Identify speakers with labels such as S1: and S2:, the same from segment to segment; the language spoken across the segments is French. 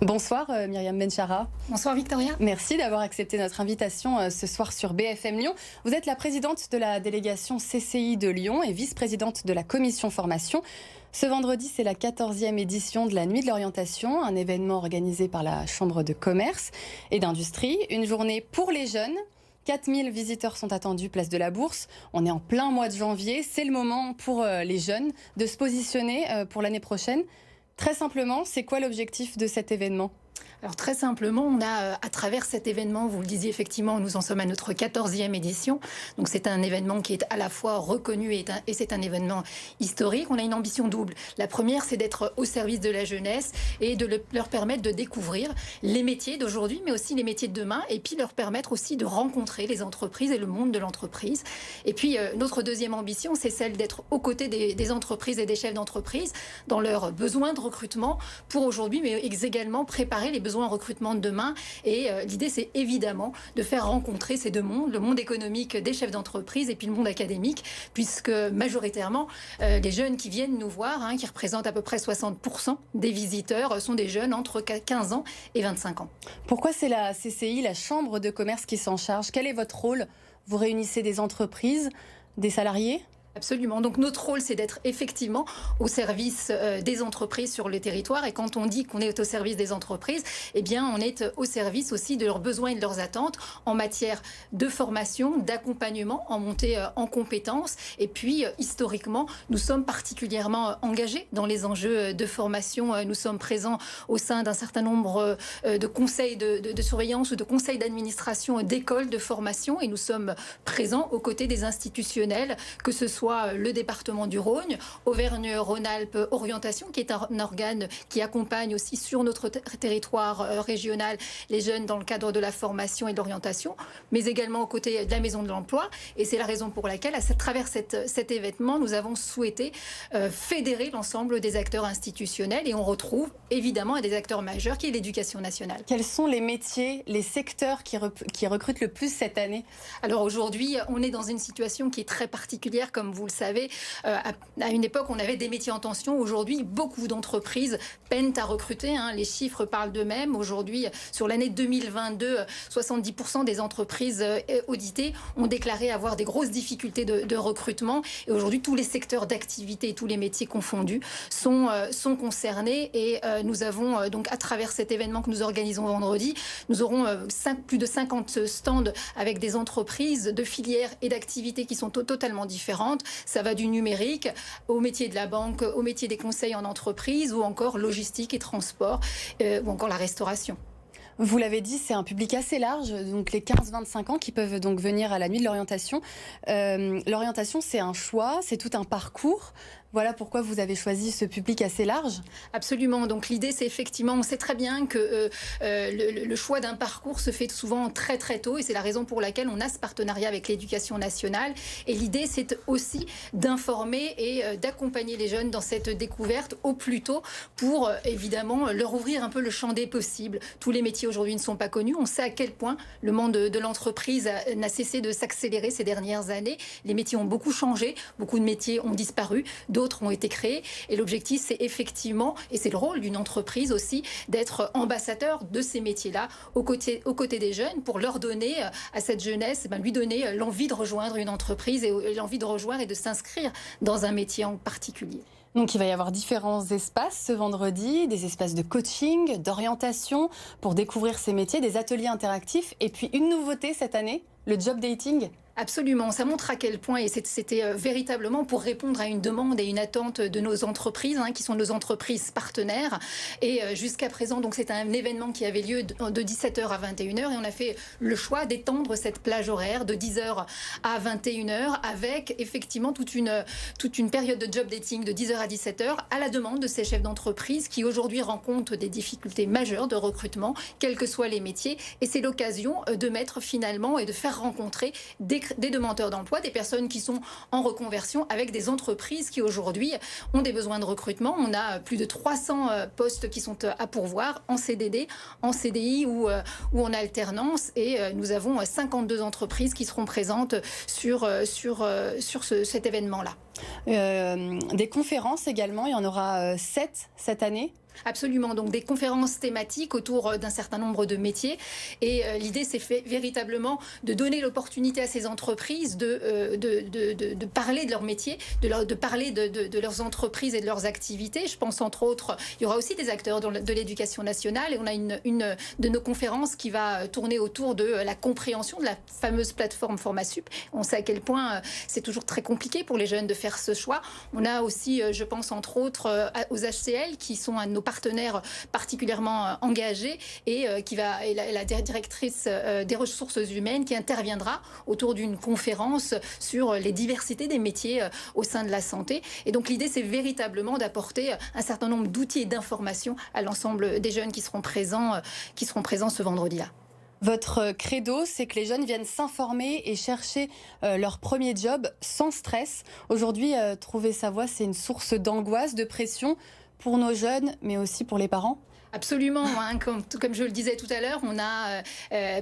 S1: Bonsoir Myriam Benchara.
S2: Bonsoir Victoria.
S1: Merci d'avoir accepté notre invitation ce soir sur BFM Lyon. Vous êtes la présidente de la délégation CCI de Lyon et vice-présidente de la commission formation. Ce vendredi, c'est la 14e édition de la Nuit de l'orientation, un événement organisé par la Chambre de commerce et d'industrie. Une journée pour les jeunes. 4000 visiteurs sont attendus place de la Bourse. On est en plein mois de janvier. C'est le moment pour les jeunes de se positionner pour l'année prochaine. Très simplement, c'est quoi l'objectif de cet événement ?
S2: Alors très simplement, on a à travers cet événement, vous le disiez effectivement, nous en sommes à notre 14e édition. Donc c'est un événement qui est à la fois reconnu et c'est un événement historique. On a une ambition double. La première, c'est d'être au service de la jeunesse et de leur permettre de découvrir les métiers d'aujourd'hui, mais aussi les métiers de demain, et puis leur permettre aussi de rencontrer les entreprises et le monde de l'entreprise. Et puis notre deuxième ambition, c'est celle d'être aux côtés des entreprises et des chefs d'entreprise dans leurs besoins de recrutement pour aujourd'hui, mais également préparer les besoins en recrutement de demain. Et l'idée, c'est évidemment de faire rencontrer ces deux mondes, le monde économique des chefs d'entreprise et puis le monde académique, puisque majoritairement, les jeunes qui viennent nous voir, qui représentent à peu près 60% des visiteurs, sont des jeunes entre 15 ans et 25 ans.
S1: Pourquoi c'est la CCI, la Chambre de commerce, qui s'en charge ? Quel est votre rôle ? Vous réunissez des entreprises, des salariés ?
S2: Absolument. Donc notre rôle, c'est d'être effectivement au service des entreprises sur le territoire. Et quand on dit qu'on est au service des entreprises, eh bien, on est au service aussi de leurs besoins et de leurs attentes en matière de formation, d'accompagnement, en montée en compétences. Et puis, historiquement, nous sommes particulièrement engagés dans les enjeux de formation. Nous sommes présents au sein d'un certain nombre de conseils de surveillance ou de conseils d'administration d'écoles de formation. Et nous sommes présents aux côtés des institutionnels, que ce soit le département du Rhône, Auvergne-Rhône-Alpes Orientation, qui est un organe qui accompagne aussi sur notre territoire régional les jeunes dans le cadre de la formation et de l'orientation, mais également aux côtés de la Maison de l'Emploi. Et c'est la raison pour laquelle, à travers cet événement, nous avons souhaité fédérer l'ensemble des acteurs institutionnels et on retrouve évidemment un des acteurs majeurs qui est l'éducation nationale.
S1: Quels sont les métiers, les secteurs qui recrutent le plus cette année ?
S2: Alors aujourd'hui, on est dans une situation qui est très particulière, comme vous le savez. À une époque, on avait des métiers en tension. Aujourd'hui, beaucoup d'entreprises peinent à recruter. Les chiffres parlent d'eux-mêmes. Aujourd'hui, sur l'année 2022, 70% des entreprises auditées ont déclaré avoir des grosses difficultés de recrutement. Et aujourd'hui, tous les secteurs d'activité et tous les métiers confondus sont concernés. Et nous avons, donc, à travers cet événement que nous organisons vendredi, nous aurons plus de 50 stands avec des entreprises de filières et d'activités qui sont totalement différentes. Ça va du numérique au métier de la banque, au métier des conseils en entreprise ou encore logistique et transport ou encore la restauration.
S1: Vous l'avez dit, c'est un public assez large, donc les 15-25 ans qui peuvent donc venir à la Nuit de l'orientation. L'orientation, c'est un choix, c'est tout un parcours. Voilà pourquoi vous avez choisi ce public assez large.
S2: Absolument. Donc l'idée, c'est effectivement, on sait très bien que le choix d'un parcours se fait souvent très très tôt et c'est la raison pour laquelle on a ce partenariat avec l'Éducation nationale. Et l'idée, c'est aussi d'informer et d'accompagner les jeunes dans cette découverte au plus tôt pour évidemment leur ouvrir un peu le champ des possibles. Tous les métiers aujourd'hui ne sont pas connus. On sait à quel point le monde de l'entreprise n'a cessé de s'accélérer ces dernières années. Les métiers ont beaucoup changé, beaucoup de métiers ont disparu. D'autres ont été créés et l'objectif, c'est effectivement, et c'est le rôle d'une entreprise aussi, d'être ambassadeur de ces métiers-là aux côtés des jeunes pour leur donner à cette jeunesse, lui donner l'envie de rejoindre une entreprise et l'envie de rejoindre et de s'inscrire dans un métier en particulier.
S1: Donc il va y avoir différents espaces ce vendredi, des espaces de coaching, d'orientation pour découvrir ces métiers, des ateliers interactifs et puis une nouveauté cette année, le job dating.
S2: Absolument, ça montre à quel point, et c'était véritablement pour répondre à une demande et une attente de nos entreprises, qui sont nos entreprises partenaires. Et jusqu'à présent, donc c'est un événement qui avait lieu de 17h à 21h, et on a fait le choix d'étendre cette plage horaire de 10h à 21h, avec effectivement toute une période de job dating de 10h à 17h, à la demande de ces chefs d'entreprise qui aujourd'hui rencontrent des difficultés majeures de recrutement, quels que soient les métiers. Et c'est l'occasion de mettre finalement et de faire rencontrer des demandeurs d'emploi, des personnes qui sont en reconversion avec des entreprises qui aujourd'hui ont des besoins de recrutement. On a plus de 300 postes qui sont à pourvoir en CDD, en CDI ou en alternance et nous avons 52 entreprises qui seront présentes sur cet événement-là.
S1: Des conférences également, il y en aura 7 cette année.
S2: Absolument, donc des conférences thématiques autour d'un certain nombre de métiers. Et l'idée, c'est véritablement de donner l'opportunité à ces entreprises de parler de leur métier, de parler de leurs entreprises et de leurs activités. Je pense entre autres, il y aura aussi des acteurs de l'éducation nationale et on a une de nos conférences qui va tourner autour de la compréhension de la fameuse plateforme Formasup. On sait à quel point c'est toujours très compliqué pour les jeunes de faire ce choix. On a aussi, je pense entre autres, aux HCL qui sont un de nos partenaires particulièrement engagés et la directrice des ressources humaines qui interviendra autour d'une conférence sur les diversités des métiers au sein de la santé. Et donc l'idée, c'est véritablement d'apporter un certain nombre d'outils et d'informations à l'ensemble des jeunes qui seront présents ce vendredi-là.
S1: Votre credo, c'est que les jeunes viennent s'informer et chercher leur premier job sans stress. Aujourd'hui, trouver sa voie, c'est une source d'angoisse, de pression pour nos jeunes, mais aussi pour les parents.
S2: Absolument, hein, comme je le disais tout à l'heure, on a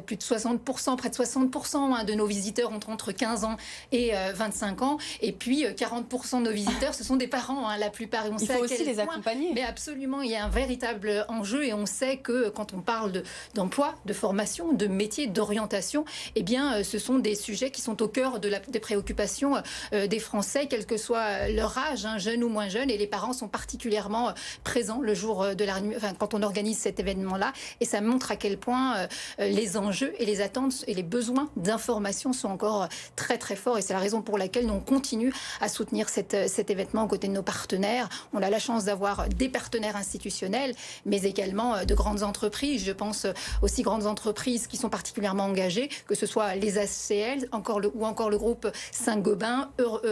S2: plus de 60%, près de 60% de nos visiteurs ont entre 15 ans et 25 ans. Et puis 40% de nos visiteurs, ce sont des parents, hein, la plupart. Et
S1: il faut aussi les accompagner.
S2: Mais absolument, il y a un véritable enjeu et on sait que quand on parle d'emploi, de formation, de métier, d'orientation, eh bien, ce sont des sujets qui sont au cœur des préoccupations des Français, quel que soit leur âge, hein, jeune ou moins jeune. Et les parents sont particulièrement présents le jour de la nuit, enfin, quand on organise cet événement-là, et ça montre à quel point les enjeux et les attentes et les besoins d'information sont encore très très forts, et c'est la raison pour laquelle nous on continue à soutenir cet événement aux côtés de nos partenaires. On a la chance d'avoir des partenaires institutionnels, mais également de grandes entreprises. Je pense aussi grandes entreprises qui sont particulièrement engagées, que ce soit les ACL, ou encore le groupe Saint-Gobain,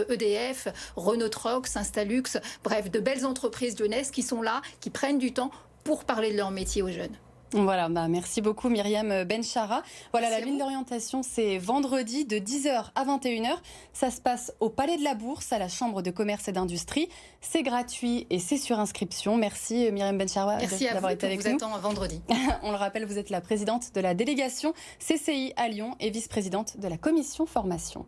S2: EDF, Renault Trox, Instalux, bref, de belles entreprises lyonnaises qui sont là, qui prennent du temps pour parler de leur métier aux jeunes.
S1: Voilà, merci beaucoup Myriam Benchara. Voilà, la ligne d'orientation, c'est vendredi de 10h à 21h. Ça se passe au Palais de la Bourse, à la Chambre de commerce et d'industrie. C'est gratuit et c'est sur inscription. Merci Myriam Benchara d'avoir été avec nous.
S2: Merci à vous, vous attend vendredi.
S1: On le rappelle, vous êtes la présidente de la délégation CCI à Lyon et vice-présidente de la commission formation.